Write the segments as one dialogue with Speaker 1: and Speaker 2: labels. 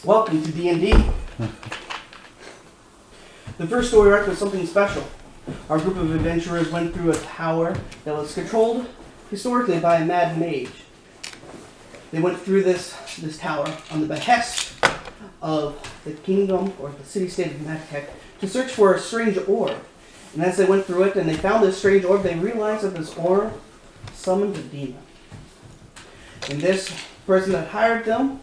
Speaker 1: Welcome to D&D. The first story arc was something special. Our group of adventurers went through a tower that was controlled historically by a mad mage. They went through this tower on the behest of the kingdom or the city-state of Magtech to search for a strange orb. And as they went through it and they found this strange orb, they realized that this orb summoned a demon. And this person that hired them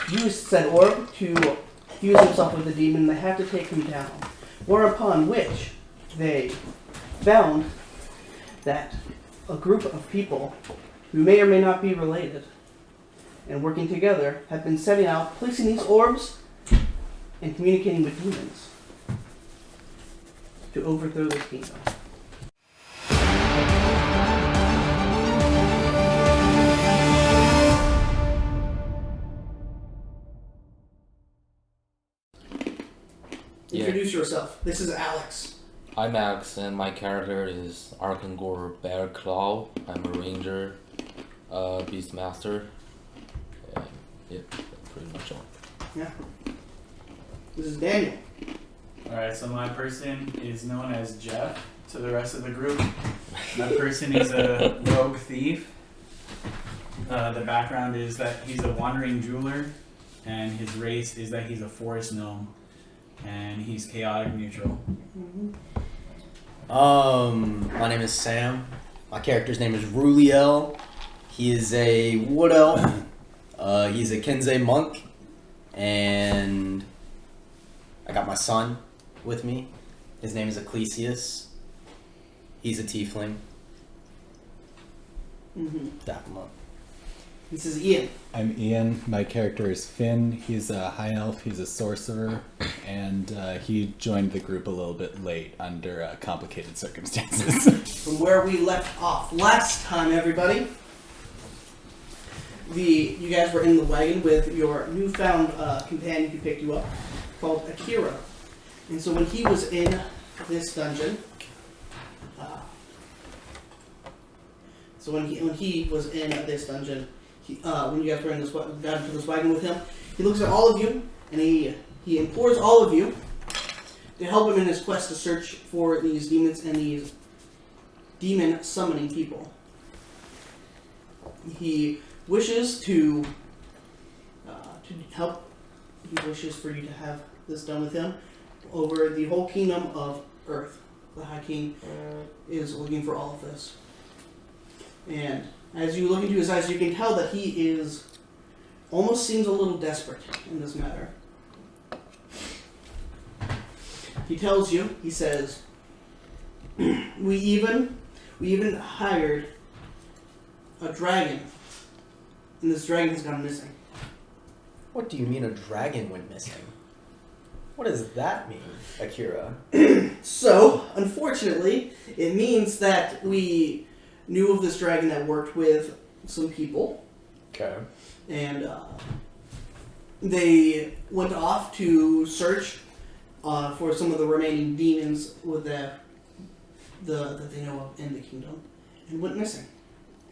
Speaker 1: used said orb to fuse himself with the demon, and they had to take him down. Whereupon which they found that a group of people who may or may not be related and working together have been setting out, placing these orbs and communicating with demons to overthrow this kingdom. Introduce yourself. This is Alex.
Speaker 2: I'm Alex, and my character is Arkangor Bearclaw. I'm a ranger, beastmaster. Yeah, pretty much all.
Speaker 1: Yeah. This is Daniel.
Speaker 3: Alright, so my person is known as Jeff to the rest of the group. That person is a rogue thief. The background is that he's a wandering jeweler, and his race is that he's a forest gnome, and he's chaotic neutral.
Speaker 4: My name is Sam. My character's name is Ruliel. He is a wood elf. He's a Kensei monk, and I got my son with me. His name is Ecclesius. He's a tiefling. Dap him up.
Speaker 1: This is Ian.
Speaker 5: I'm Ian. My character is Finn. He's a high elf. He's a sorcerer, and he joined the group a little bit late under complicated circumstances.
Speaker 1: From where we left off last time, everybody, you guys were in the wagon with your newfound companion who picked you up, called Akira. And so when he was in this dungeon, when you guys were in got into this wagon with him, he looks at all of you and he implores all of you to help him in his quest to search for these demons and these demon summoning people. He wishes to help. He wishes for you to have this done with him over the whole kingdom of Earth. The High King is looking for all of this. And as you look into his eyes, you can tell that he almost seems a little desperate in this matter. He tells you, he says, we even hired a dragon, and this dragon has gone missing.
Speaker 4: What do you mean a dragon went missing? What does that mean, Akira?
Speaker 1: So, unfortunately, it means that we knew of this dragon that worked with some people.
Speaker 4: Okay.
Speaker 1: And they went off to search for some of the remaining demons that they know of in the kingdom, and went missing.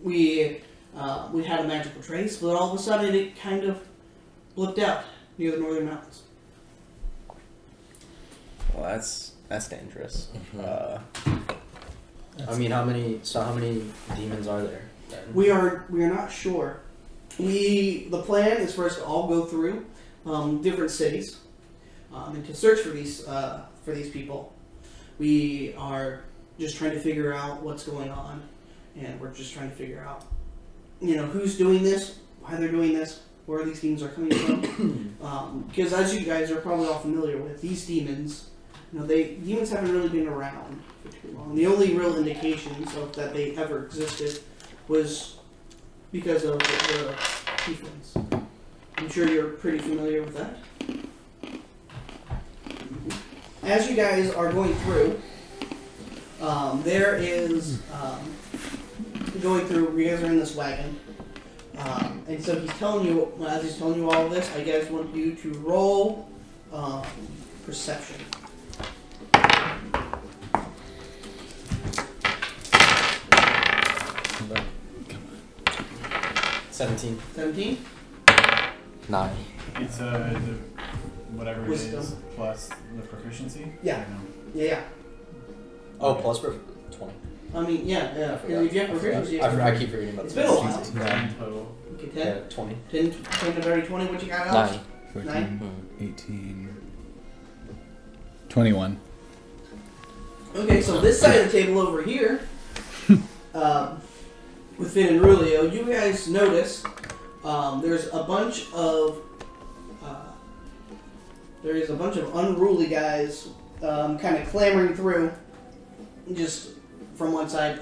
Speaker 1: We had a magical trace, but all of a sudden it kind of blipped out near the northern mountains.
Speaker 4: Well, that's dangerous.
Speaker 2: Mm-hmm.
Speaker 4: I mean, how many demons are there then?
Speaker 1: We are not sure. The plan is for us to all go through different cities and to search for these people. We are just trying to figure out what's going on, and we're just trying to figure out, who's doing this, why they're doing this, where these demons are coming from. Because as you guys are probably all familiar with, these demons, demons haven't really been around for too long. The only real indications of that they ever existed was because of the tieflings. I'm sure you're pretty familiar with that. As you guys are going through, there is going through. You guys are in this wagon, and so he's telling you. As he's telling you all of this, I guys want you to roll perception.
Speaker 4: 17.
Speaker 1: 17?
Speaker 2: 9.
Speaker 3: It's the whatever it
Speaker 1: Wisdom.
Speaker 3: is plus the proficiency.
Speaker 1: Yeah. Yeah.
Speaker 4: Oh, plus 20.
Speaker 1: I mean, yeah.
Speaker 4: I forgot.
Speaker 1: If you have proficiency,
Speaker 4: I keep forgetting about
Speaker 1: it's
Speaker 4: that.
Speaker 1: been a while.
Speaker 3: 10 total.
Speaker 1: Okay,
Speaker 4: Yeah,
Speaker 1: 10,
Speaker 4: 20.
Speaker 1: 10 to very 20. What you got, Alex?
Speaker 2: 9.
Speaker 5: 14,
Speaker 2: Mm.
Speaker 5: 18, 21.
Speaker 1: Okay, so this side of the table over here, with Finn and Rulio, you guys notice there's a bunch of unruly guys kind of clamoring through, just from one side,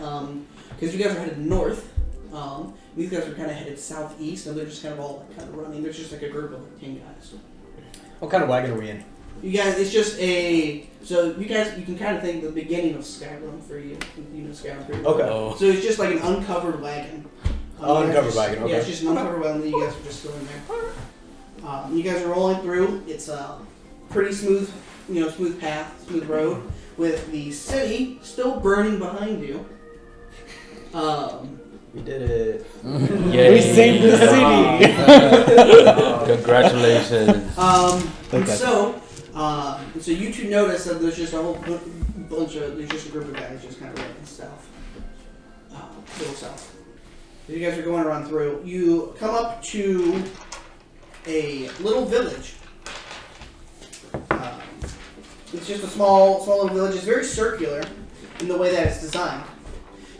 Speaker 1: because you guys are headed north. These guys are kind of headed southeast, and they're just kind of all kind of running. There's just like a group of like 10 guys.
Speaker 4: What kind of wagon are we in?
Speaker 1: You guys, it's just a. So you guys, you can kind of think the beginning of Skyrim for you. You know Skyrim pretty well.
Speaker 4: Okay.
Speaker 2: Oh.
Speaker 1: So it's just like an uncovered wagon.
Speaker 4: Oh,
Speaker 1: you guys
Speaker 4: uncovered
Speaker 1: just-
Speaker 4: wagon, okay.
Speaker 1: Yeah, it's just an uncovered wagon that you guys are just going there. You guys are rolling through. It's a pretty smooth, smooth path, smooth road, with the city still burning behind you.
Speaker 4: We did it.
Speaker 2: Yay.
Speaker 5: We saved the city!
Speaker 2: Congratulations.
Speaker 1: And so you two notice that there's just a whole there's just a group of guys just kind of running south, little south. You guys are going around through. You come up to a little village. It's just a small little village. It's very circular in the way that it's designed.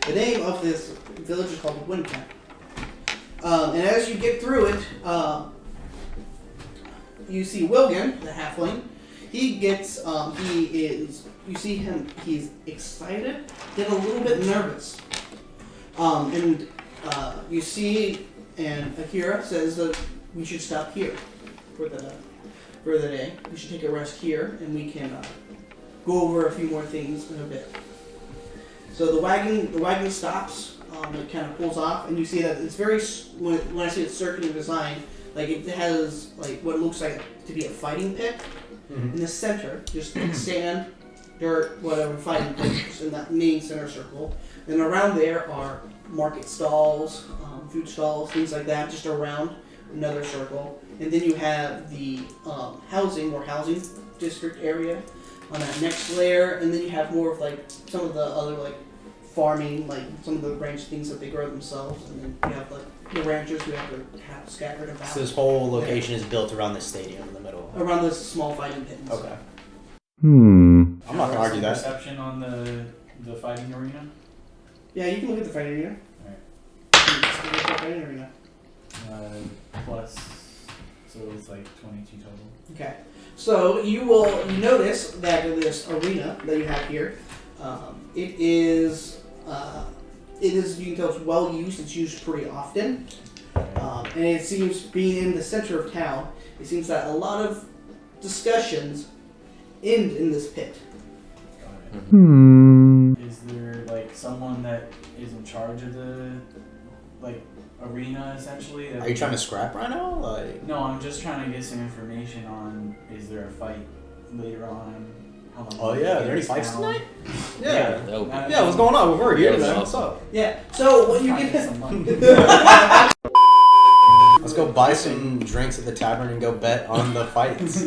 Speaker 1: The name of this village is called Windcamp. And as you get through it, you see Wilgan, the halfling. You see him, he's excited, then a little bit nervous. You see, and Akira says that we should stop here for the day. We should take a rest here, and we can go over a few more things in a bit. So the wagon stops. It kind of pulls off, and you see that it's very. When I say it's circular design, like it has like what looks like to be a fighting pit in the center, just like sand, dirt, whatever, fighting pits in that main center circle. And around there are market stalls, food stalls, things like that, just around another circle. And then you have the housing district area on that next layer, and then you have more of like some of the other like farming, like some of the ranch things that they grow themselves, and then you have like the ranchers who have their cattle scattered about.
Speaker 4: So this whole location is built around this stadium in the middle.
Speaker 1: Around this small fighting pits.
Speaker 4: Okay.
Speaker 5: Hmm.
Speaker 4: I'm not gonna argue that.
Speaker 3: Perception on the fighting arena.
Speaker 1: Yeah, you can look at the fighting arena.
Speaker 3: Alright.
Speaker 1: You can look at the fighting arena.
Speaker 3: Plus, so it's like 22 total.
Speaker 1: Okay. So you notice that in this arena that you have here, it is you can tell it's well used. It's used pretty often, and it seems being in the center of town. It seems that a lot of discussions end in this pit.
Speaker 3: Got it.
Speaker 5: Hmm.
Speaker 3: Is there like someone that is in charge of the like arena essentially?
Speaker 4: Are you trying to scrap right now? Like.
Speaker 3: No, I'm just trying to get some information on is there a fight later on? How long
Speaker 4: Oh
Speaker 3: will it
Speaker 4: yeah, are
Speaker 3: take
Speaker 4: there any
Speaker 3: us
Speaker 4: fights
Speaker 3: down?
Speaker 4: tonight?
Speaker 3: Yeah.
Speaker 2: That would be-
Speaker 4: Yeah, what's going on? We're here,
Speaker 2: Yeah,
Speaker 4: man.
Speaker 2: what's
Speaker 4: What's up?
Speaker 1: Yeah. So what you
Speaker 3: Trying to
Speaker 1: get?
Speaker 3: some money.
Speaker 4: Let's go buy some drinks at the tavern and go bet on the fights.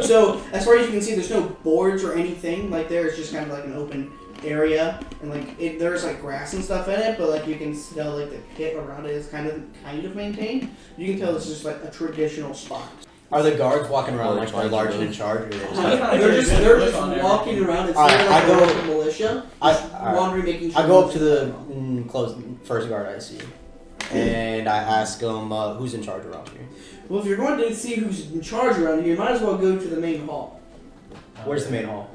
Speaker 1: So as far as you can see, there's no boards or anything. Like there, it's just kind of like an open area, and like there's like grass and stuff in it, but like you can tell like the pit around it is kind of maintained. You can tell this is like a traditional spot.
Speaker 4: Are the guards walking around like they're large and in charge? Or they just
Speaker 1: They're just walking around. It's
Speaker 4: Alright,
Speaker 1: like
Speaker 4: I
Speaker 1: a
Speaker 4: go-
Speaker 1: local militia, just
Speaker 4: alright.
Speaker 1: wandering, making sure.
Speaker 4: I go up to the first guard I see, and I ask him who's in charge around here.
Speaker 1: Well, if you're going to see who's in charge around here, you might as well go to the main hall.
Speaker 4: Where's the main hall?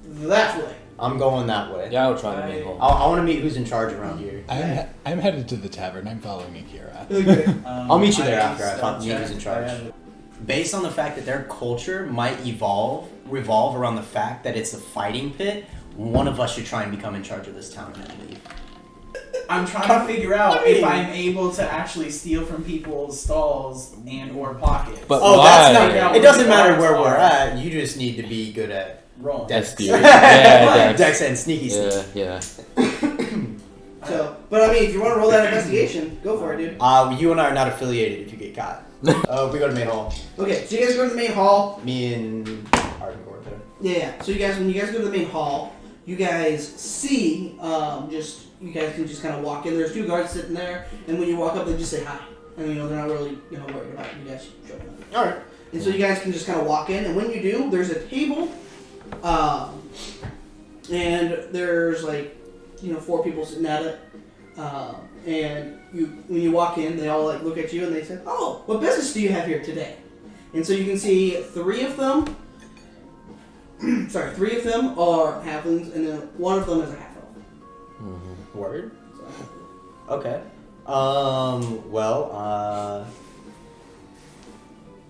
Speaker 1: That way.
Speaker 4: I'm going that way.
Speaker 2: Yeah, I'll try the main hall.
Speaker 4: I want to meet who's in charge around here.
Speaker 5: I'm headed to the tavern. I'm following Akira.
Speaker 1: Okay.
Speaker 4: I'll meet you there
Speaker 3: I
Speaker 4: after I find
Speaker 3: spell
Speaker 4: who's in
Speaker 3: check.
Speaker 4: charge.
Speaker 3: I have-
Speaker 4: Based on the fact that their culture might revolve around the fact that it's a fighting pit, one of us should try and become in charge of this town and leave.
Speaker 3: I'm trying to figure out if I'm able to actually steal from people's stalls and or pockets.
Speaker 2: But
Speaker 4: Oh,
Speaker 2: why?
Speaker 4: that's
Speaker 3: Yeah,
Speaker 4: not. It doesn't
Speaker 3: where the
Speaker 4: matter where
Speaker 3: guards
Speaker 4: we're
Speaker 3: are.
Speaker 4: at. You just need to be good at
Speaker 3: Roll.
Speaker 4: dex.
Speaker 2: That's the- yeah,
Speaker 4: Dex and sneaky sneak.
Speaker 2: Yeah.
Speaker 1: So, but I mean, if you want to roll that investigation, go for it, dude.
Speaker 4: You and I are not affiliated if you get caught. We go to main hall.
Speaker 1: Okay, so you guys go to the main hall.
Speaker 4: Me and Arden go there.
Speaker 1: Yeah. So when you guys go to the main hall, you guys see you guys can just kind of walk in. There's 2 guards sitting there, and when you walk up, they just say hi, and they're not really worried about you guys showing up.
Speaker 4: All right.
Speaker 1: And so you guys can just kind of walk in, and when you do, there's a table, and there's 4 people sitting at it, and when you walk in, they all look at you and they say, "Oh, what business do you have here today?" And so you can see 3 of them. 3 of them are halflings, and then 1 of them is a half elf.
Speaker 2: Mm-hmm.
Speaker 4: Word.
Speaker 1: So,
Speaker 4: Okay.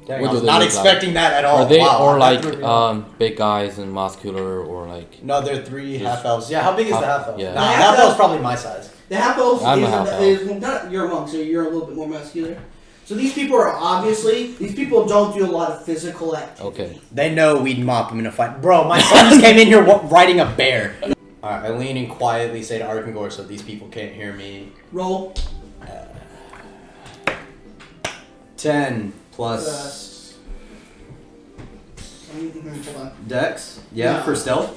Speaker 4: Dang,
Speaker 2: What
Speaker 4: I
Speaker 2: do
Speaker 4: was
Speaker 2: they
Speaker 4: not
Speaker 2: look
Speaker 4: expecting that at all.
Speaker 2: Are they
Speaker 4: Wow,
Speaker 2: or
Speaker 4: that threw me off.
Speaker 2: big guys and muscular or like?
Speaker 4: No, they're 3
Speaker 2: Just-
Speaker 4: half elves. Yeah, how big is the half elf?
Speaker 2: Yeah.
Speaker 4: Nah,
Speaker 1: The
Speaker 4: half
Speaker 1: half-elf-
Speaker 4: elf's probably my size.
Speaker 1: the half elf
Speaker 2: I'm a half elf.
Speaker 1: you're a monk, so you're a little bit more muscular. So these people don't do a lot of physical activity.
Speaker 2: Okay.
Speaker 4: They know we'd mop them in a fight. Bro, my son just came in here riding a bear. Alright, I lean and quietly say to Arkangor so these people can't hear me.
Speaker 1: Roll.
Speaker 4: 10 plus
Speaker 1: Hold on.
Speaker 4: Dex? Yeah,
Speaker 1: No.
Speaker 4: for stealth?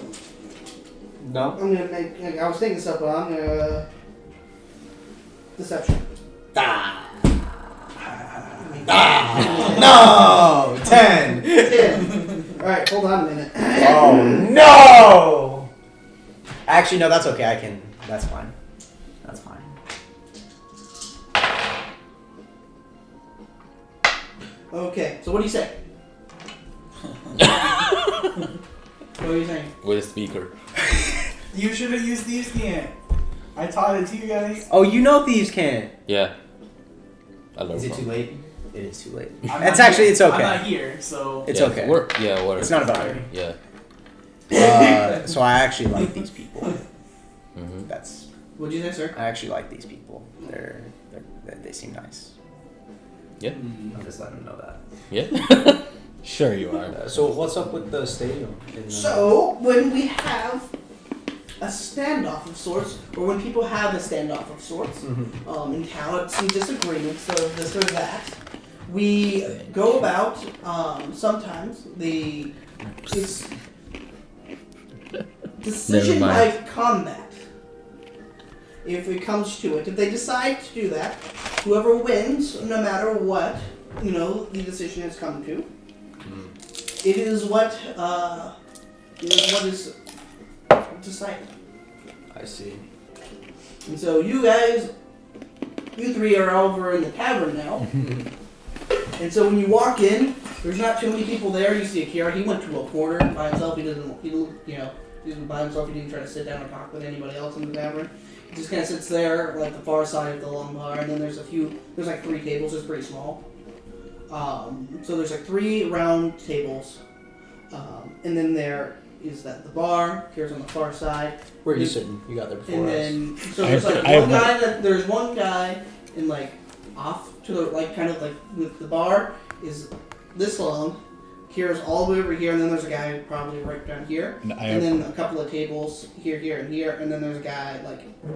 Speaker 4: No.
Speaker 1: I'm gonna make. I was thinking stuff, but I'm gonna deception.
Speaker 4: Ah. No! 10!
Speaker 1: 10. All right, hold on a minute.
Speaker 4: Oh no! Actually, no, that's okay. That's fine. That's fine.
Speaker 1: Okay, so what do you say? What are you saying?
Speaker 2: With a speaker.
Speaker 3: You should have used these can't. I taught it to you guys.
Speaker 4: Oh, you know thieves can't.
Speaker 2: Yeah. I love
Speaker 4: Is it too late? It is too late.
Speaker 3: I'm
Speaker 4: It's
Speaker 3: not
Speaker 4: actually,
Speaker 3: here.
Speaker 4: it's okay.
Speaker 3: I'm not here, so.
Speaker 4: It's
Speaker 2: yeah,
Speaker 4: okay.
Speaker 2: We're
Speaker 4: It's not about it.
Speaker 2: Yeah.
Speaker 4: So I actually like these people.
Speaker 2: Mm-hmm.
Speaker 4: That's.
Speaker 1: What'd you say, sir?
Speaker 4: I actually like these people. They seem nice.
Speaker 2: Yeah.
Speaker 4: I'm just letting them know that.
Speaker 2: Yeah.
Speaker 5: Sure you are.
Speaker 4: So what's up with the stadium?
Speaker 1: So when we have a standoff of sorts, or when people have a standoff of sorts, encounter some disagreements of this or that, we go about sometimes it's decision
Speaker 2: Never
Speaker 1: by
Speaker 2: mind.
Speaker 1: combat. If it comes to it, if they decide to do that, whoever wins, no matter what, the decision has come to. It is what is decided.
Speaker 4: I see.
Speaker 1: And so you 3 are over in the tavern now. And so when you walk in, there's not too many people there. You see Akira. He went to a corner by himself. He wasn't by himself. He didn't try to sit down and talk with anybody else in the tavern. He just kind of sits there, the far side of the long bar. And then there's 3 tables. It's pretty small. So there's 3 round tables. And then there is the bar. Here's on the far side.
Speaker 4: Where are you sitting? You got there before
Speaker 1: And
Speaker 4: us.
Speaker 1: then so there's there's one guy in off to the with the bar is this long. Kira's all the way over here, and then there's a guy probably right down here,
Speaker 5: And
Speaker 1: and then a couple of tables here, and here, and then there's a guy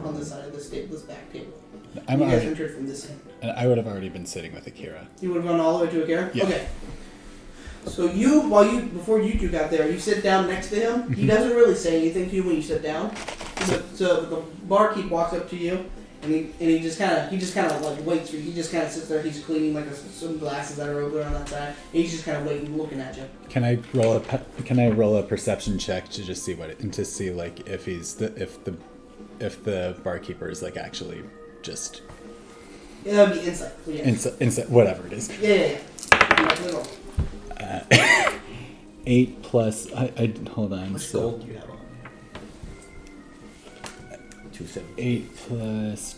Speaker 1: on this side of this back table. You guys entered from this end.
Speaker 5: And I would have already been sitting with Akira.
Speaker 1: You would have gone all the way to Akira?
Speaker 5: Yeah.
Speaker 1: Okay. So before you 2 got there, you sit down next to him. He doesn't really say anything to you when you sit down. So the barkeep walks up to you, and he just kind of waits for you. He just kind of sits there. He's cleaning some glasses that are over on that side. And he's just kind of waiting, looking at you.
Speaker 5: Can I roll a perception check to just see if the barkeeper is actually just
Speaker 1: Yeah, that would be insight. So yeah.
Speaker 5: whatever it is.
Speaker 1: Yeah.
Speaker 5: 8 plus. I hold on.
Speaker 4: Which
Speaker 5: So
Speaker 4: gold do you have on?
Speaker 5: 8 plus.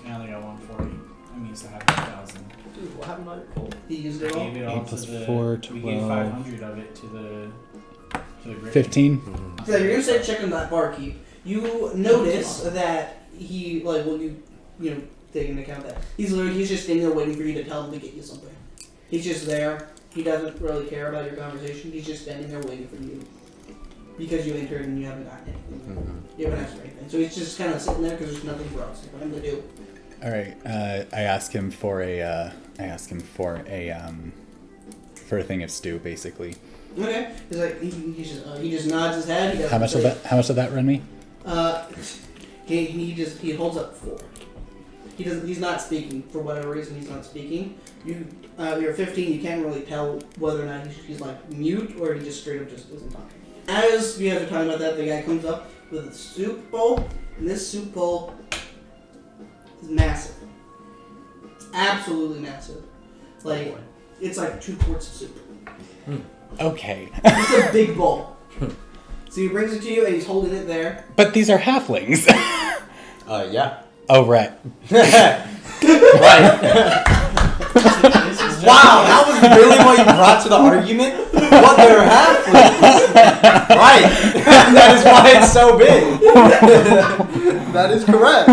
Speaker 3: I only got 140. I'm used to having 1,000.
Speaker 4: Dude, what happened to my gold?
Speaker 1: He used it all.
Speaker 3: Gave it all
Speaker 5: 8 plus
Speaker 3: to the.
Speaker 5: 4,
Speaker 3: We
Speaker 5: 12.
Speaker 3: gave 500 of it to the Griffin.
Speaker 5: 15.
Speaker 1: So you're gonna say check on that barkeep. You notice that he take into account that he's just standing there waiting for you to tell him to get you something. He's just there. He doesn't really care about your conversation. He's just standing there waiting for you because you entered and you haven't gotten anything. You haven't asked for anything. So he's just kind of sitting there because there's nothing for him to do.
Speaker 5: All right. I ask him for a for a thing of stew, basically.
Speaker 1: Okay. He's like he just nods his head. He
Speaker 5: How much will that run me?
Speaker 1: He holds up 4. He's not speaking for whatever reason. He's not speaking. You're 15. You can't really tell whether or not he's like mute or he just straight up just isn't talking. As you guys are talking about that, the guy comes up with a soup bowl, and this soup bowl is massive. It's absolutely massive. Like it's like 2 quarts of soup.
Speaker 5: Okay.
Speaker 1: It's a big bowl. So he brings it to you, and he's holding it there.
Speaker 5: But these are halflings.
Speaker 4: Yeah.
Speaker 5: Oh, right.
Speaker 4: Right. Wow, that was really what you brought to the argument? What, they're halflings? Right. That is why it's so big. That is correct.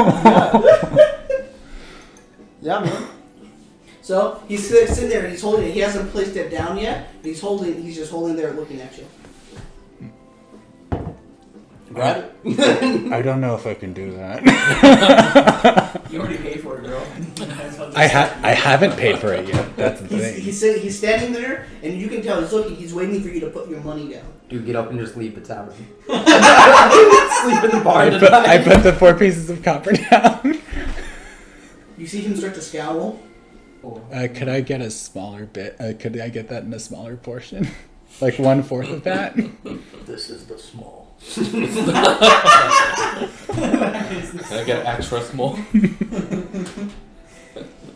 Speaker 4: Yeah, man.
Speaker 1: So he's sitting there and he's holding it. He hasn't placed it down yet. He's just holding there, looking at you.
Speaker 4: Grab it.
Speaker 5: I don't know if I can do that.
Speaker 3: You already paid for it, girl.
Speaker 5: I haven't paid for it yet. That's the thing.
Speaker 1: He's standing there, and you can tell he's looking. He's waiting for you to put your money down.
Speaker 4: Dude, get up and just leave the tavern. Sleep in the bar
Speaker 5: I put the 4 pieces of copper down.
Speaker 1: You see him start to scowl.
Speaker 5: Could I get a smaller bit? Could I get that in a smaller portion? Like 1/4 of that?
Speaker 4: This is the small.
Speaker 2: Can I get extra small?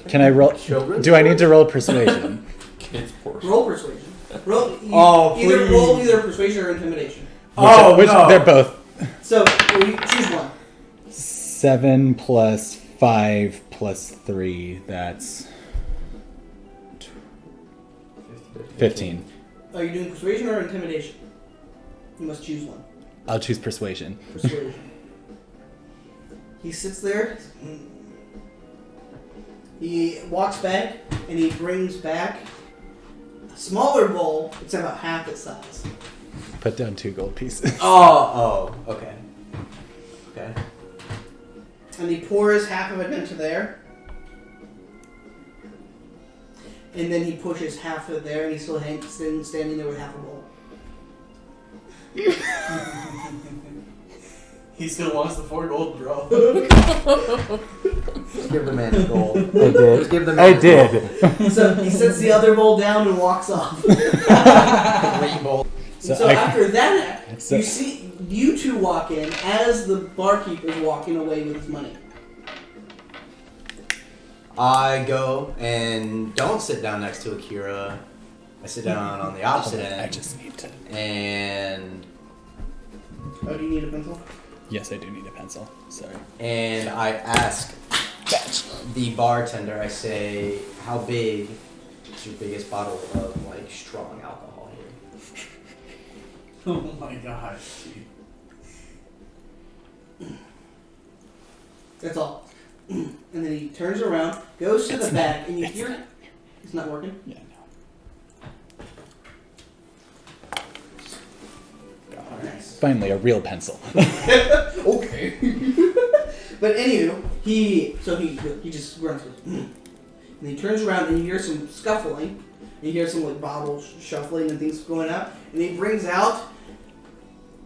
Speaker 5: Can I roll?
Speaker 4: Children?
Speaker 5: Do I need to roll persuasion?
Speaker 2: Kids portion.
Speaker 1: Roll persuasion.
Speaker 4: Please.
Speaker 1: Roll either persuasion or intimidation.
Speaker 5: Which
Speaker 4: no.
Speaker 5: They're both.
Speaker 1: So choose one.
Speaker 5: 7 plus 5 plus 3. That's 15.
Speaker 1: Are you doing persuasion or intimidation? You must choose one.
Speaker 5: I'll choose persuasion.
Speaker 1: Persuasion. He sits there. He walks back and he brings back a smaller bowl. It's about half its size.
Speaker 5: Put down 2 gold pieces.
Speaker 4: Okay. Okay.
Speaker 1: And he pours half of it into there. And then he pushes half of it there, and he's still standing there with half a bowl.
Speaker 3: He still wants the 4 gold, bro.
Speaker 4: Just give the man his gold.
Speaker 5: I did.
Speaker 4: Just give the man his gold.
Speaker 1: So he sets the other bowl down and walks off.
Speaker 4: Complete bowl.
Speaker 1: So after that, you see you 2 walk in as the barkeeper's walking away with his money.
Speaker 4: I go and don't sit down next to Akira. I sit down on the opposite end.
Speaker 5: I just need to.
Speaker 4: And
Speaker 1: Oh, do you need a pencil?
Speaker 5: Yes, I do need a pencil. Sorry.
Speaker 4: and I ask the bartender. I say, "How big is your biggest bottle of like strong alcohol here?"
Speaker 3: Oh my gosh, dude.
Speaker 1: That's all. And then he turns around, goes to the back, and you hear it. It's not working.
Speaker 5: Yeah, no.
Speaker 1: Nice.
Speaker 5: Finally, a real pencil.
Speaker 1: Okay. But anywho, he just grunts with, and he turns around and you hear some scuffling. You hear some like bottles shuffling and things going out, and he brings out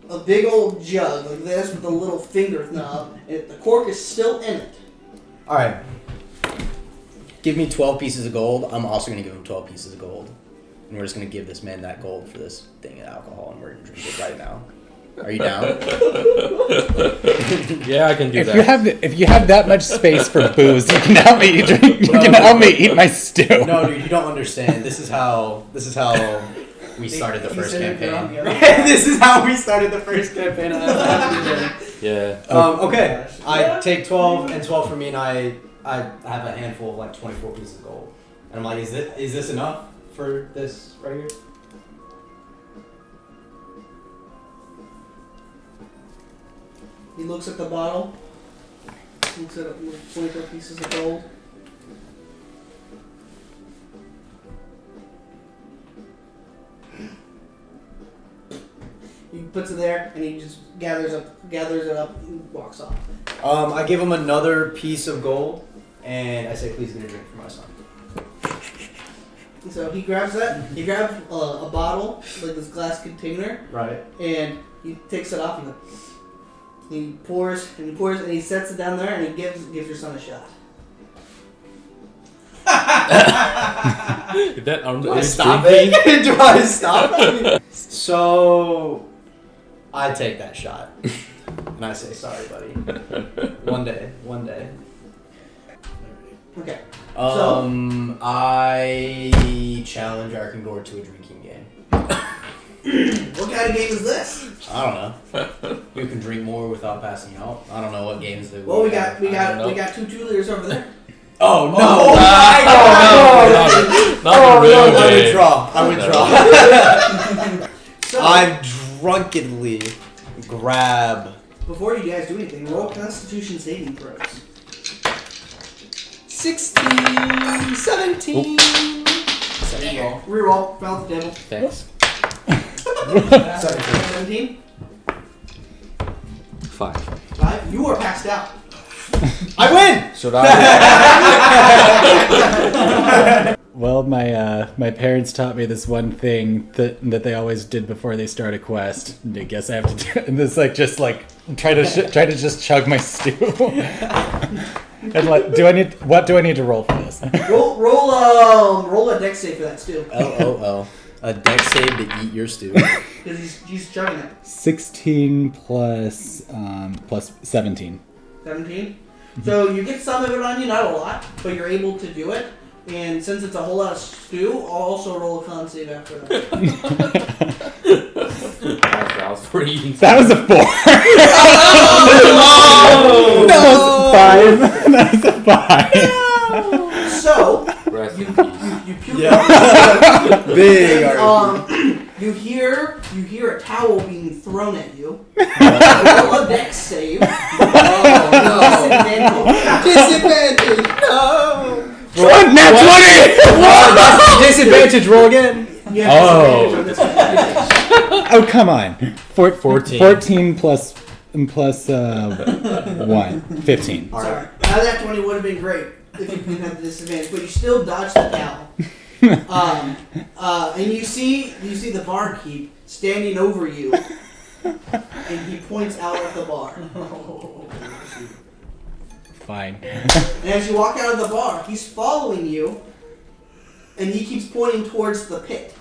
Speaker 1: a big old jug like this with a little finger knob, and the cork is still in it.
Speaker 4: All right. Give me 12 pieces of gold. I'm also going to give him 12 pieces of gold. And we're just going to give this man that gold for this thing of alcohol, and we're going to drink it right now. Are you down?
Speaker 2: Yeah, I can do
Speaker 5: If
Speaker 2: that.
Speaker 5: you have that much space for booze, you can help me drink. You can help me eat my stew.
Speaker 4: No, dude, you don't understand. This is how we started the first campaign. This is how we started the first campaign.
Speaker 2: Yeah.
Speaker 4: Okay. I take 12 and 12 for me, and I have a handful of like 24 pieces of gold. And I'm like, is this enough for this right here?
Speaker 1: He looks at the bottle, looks at 24 pieces of gold. He puts it there, and he just gathers it up, and walks off.
Speaker 4: I give him another piece of gold, and I say, please get a drink for my son.
Speaker 1: So he grabs that. He grabs a bottle, like this glass container,
Speaker 4: Right.
Speaker 1: and he takes it off and he pours and he sets it down there and he gives your son a shot.
Speaker 2: That armed
Speaker 4: Do I stop it? Do I stop it? So, I take that shot. And I say, sorry, buddy. One day.
Speaker 1: Okay.
Speaker 4: I challenge Arkangor to a drinking game.
Speaker 1: What kind of game is this?
Speaker 4: I don't know. You can drink more without passing out. I don't know what games they
Speaker 1: Well, we got
Speaker 2: I don't know.
Speaker 1: 2 leaders over there.
Speaker 4: Oh no!
Speaker 2: Not the real
Speaker 4: I
Speaker 2: game.
Speaker 4: withdraw.
Speaker 1: So
Speaker 4: I drunkenly grab.
Speaker 1: before you guys do anything, roll Constitution saving throws.
Speaker 4: 16, 17.
Speaker 1: Reroll. Reroll. Fell off the table.
Speaker 2: Thanks.
Speaker 1: 17.
Speaker 2: 5.
Speaker 1: 5. You are passed out.
Speaker 4: I win.
Speaker 2: Should I?
Speaker 5: Well, my parents taught me this one thing that they always did before they start a quest. And I guess I have to do it. And it's like just like try to just chug my stew. And like, what do I need to roll for this?
Speaker 1: Roll a dex save for that stew.
Speaker 4: LOL. A dex save to eat your stew.
Speaker 1: Because he's chugging it.
Speaker 5: 16 plus 17.
Speaker 1: 17. So you get some of it on you, not a lot, but you're able to do it. And since it's a whole lot of stew, I'll also roll a con save after that.
Speaker 2: That was for eating.
Speaker 5: That was a 4. That was a 5. That was a 5.
Speaker 1: So
Speaker 2: Rest in peace.
Speaker 1: you puke.
Speaker 4: Yeah. Big
Speaker 1: You hear a towel being thrown at you. Roll a dex save.
Speaker 4: Disadvantage. No.
Speaker 5: Nat 20!
Speaker 4: Disadvantage. Roll again.
Speaker 1: You have disadvantage on this one.
Speaker 5: Oh, come on.
Speaker 2: 14.
Speaker 5: 14 plus 1. 15.
Speaker 1: Sorry. Now that 20 would have been great if you didn't have the disadvantage, but you still dodged the towel. And you see the barkeep standing over you, and he points out at the bar.
Speaker 5: Fine.
Speaker 1: And as you walk out of the bar, he's following you, and he keeps pointing towards the pit.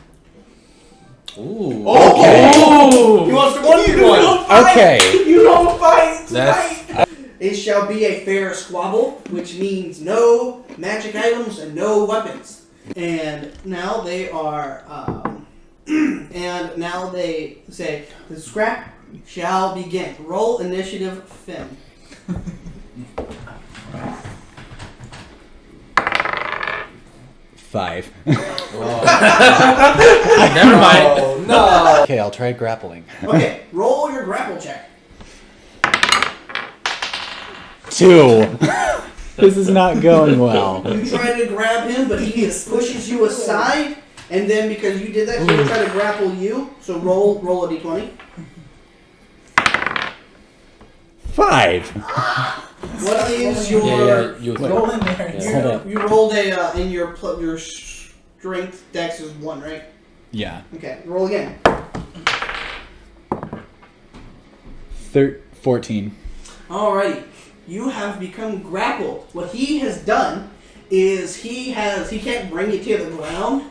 Speaker 2: Ooh.
Speaker 1: Okay.
Speaker 2: Ooh.
Speaker 1: He wants to one you don't fight.
Speaker 5: Okay.
Speaker 1: You don't fight
Speaker 2: That's-
Speaker 1: tonight. It shall be a fair squabble, which means no magic items and no weapons. And now they are, and now they say the scrap shall begin. Roll initiative, Finn.
Speaker 5: 5.
Speaker 2: Never mind.
Speaker 4: Oh, no.
Speaker 5: Okay, I'll try grappling.
Speaker 1: Okay, roll your grapple check.
Speaker 5: 2. This is not going well.
Speaker 1: You try to grab him, but he just pushes you aside, and then because you did that, he'll try to grapple you. So roll a d20.
Speaker 5: 5.
Speaker 1: What is your?
Speaker 2: Yeah, you
Speaker 3: Roll in there.
Speaker 2: Yeah.
Speaker 5: Hold up.
Speaker 1: You rolled a in your strength dex is 1, right?
Speaker 5: Yeah.
Speaker 1: Okay, roll again.
Speaker 5: 14.
Speaker 1: Alrighty, you have become grappled. What he has done is he can't bring you to the ground,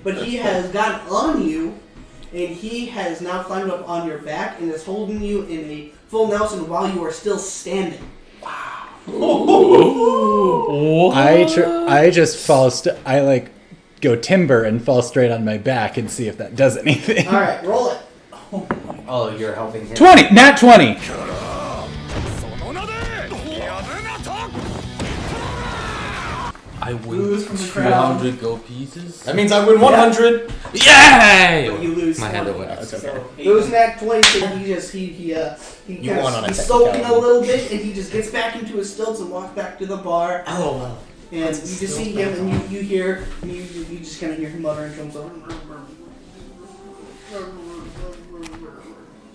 Speaker 1: but he has gotten on you, and he has now climbed up on your back and is holding you in a full Nelson while you are still standing.
Speaker 5: I just fall. I like go timber and fall straight on my back and see if that does anything.
Speaker 1: All right, roll it.
Speaker 4: Oh, you're helping him.
Speaker 5: 20. Nat 20.
Speaker 2: I win
Speaker 3: Lose from the crowd.
Speaker 2: 200 gold pieces.
Speaker 4: That means I win 100.
Speaker 2: Yay!
Speaker 1: But you lose.
Speaker 2: My hand
Speaker 1: 20.
Speaker 2: went up.
Speaker 4: That's okay.
Speaker 3: So,
Speaker 1: Those nat 20, so he
Speaker 4: You won on a
Speaker 1: he's soaking a
Speaker 4: technicality.
Speaker 1: little bit, and he just gets back into his stilts and walks back to the bar.
Speaker 4: LOL.
Speaker 1: And you just see him, and you hear, and you just kind of hear him muttering to himself.